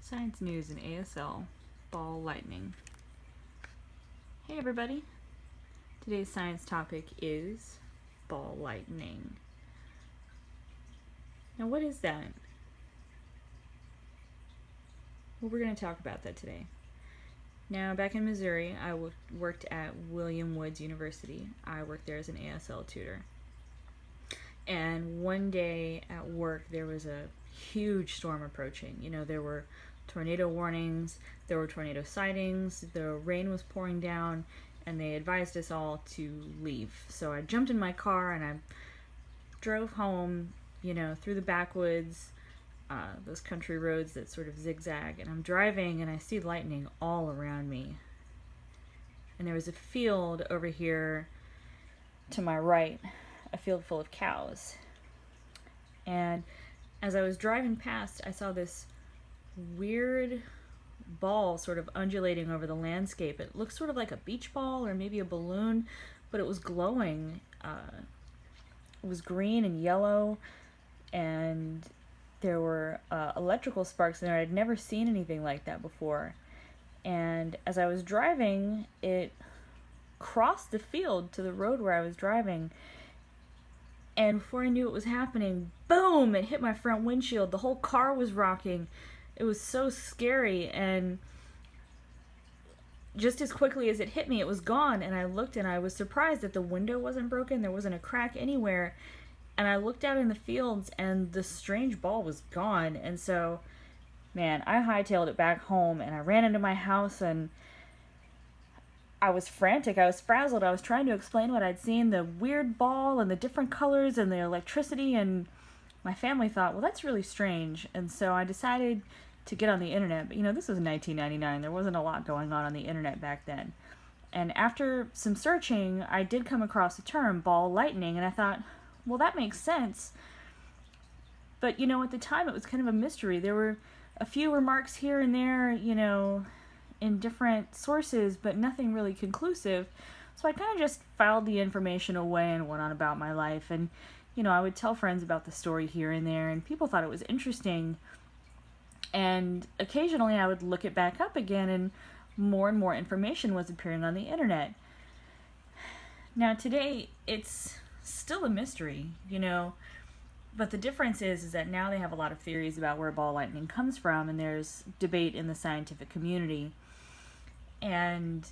Science news in ASL, ball lightning. Hey everybody, today's science topic is ball lightning. Now what is that? Well, we're going to talk about that today. Now, back in Missouri, I worked at William Woods University. I worked there as an ASL tutor. And one day at work, there was a huge storm approaching. You know, there were tornado warnings, there were tornado sightings, the rain was pouring down, and they advised us all to leave. So I jumped in my car and I drove home, you know, through the backwoods, those country roads that sort of zigzag, and I'm driving and I see lightning all around me. And there was a field over here to my right, a field full of cows. And as I was driving past, I saw this weird ball sort of undulating over the landscape. It looked sort of like a beach ball or maybe a balloon, but it was glowing. It was green and yellow, and there were electrical sparks in there. I'd never seen anything like that before. And as I was driving, it crossed the field to the road where I was driving. And before I knew what was happening, boom, it hit my front windshield. The whole car was rocking. It was so scary, and just as quickly as it hit me, it was gone. And I looked and I was surprised that the window wasn't broken. There wasn't a crack anywhere. And I looked out in the fields and the strange ball was gone. And so, man, I hightailed it back home and I ran into my house and I was frantic. I was frazzled. I was trying to explain what I'd seen, the weird ball and the different colors and the electricity, and my family thought, well, that's really strange. And so I decided to get on the internet. But, you know, this was 1999. There wasn't a lot going on the internet back then. And after some searching, I did come across the term ball lightning, and I thought, well, that makes sense. But, you know, at the time, it was kind of a mystery. There were a few remarks here and there, you know, in different sources, but nothing really conclusive. So I kind of just filed the information away and went on about my life. And, you know, I would tell friends about the story here and there, and people thought it was interesting. And occasionally I would look it back up again, and more information was appearing on the internet. Now today, it's still a mystery, you know, but the difference is that now they have a lot of theories about where ball lightning comes from, and there's debate in the scientific community. And,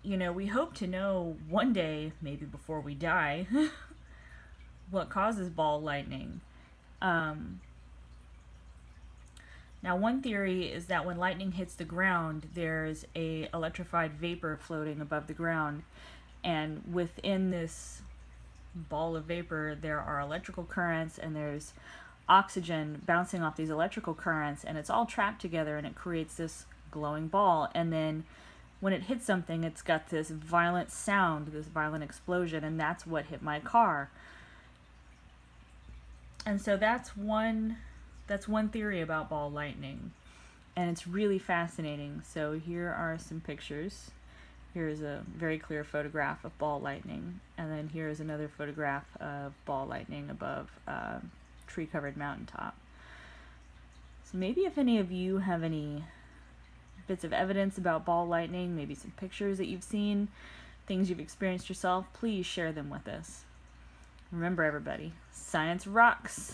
you know, we hope to know one day, maybe before we die, what causes ball lightning. Now, one theory is that when lightning hits the ground, there's a electrified vapor floating above the ground, and within this ball of vapor, there are electrical currents, and there's oxygen bouncing off these electrical currents, and it's all trapped together, and it creates this glowing ball. And then when it hits something, it's got this violent sound, this violent explosion, and that's what hit my car. And so that's one theory about ball lightning, and it's really fascinating. So here are some pictures. Here's a very clear photograph of ball lightning, and then here's another photograph of ball lightning above a tree-covered mountaintop. So maybe if any of you have any bits of evidence about ball lightning, maybe some pictures that you've seen, things you've experienced yourself, please share them with us. Remember, everybody, science rocks!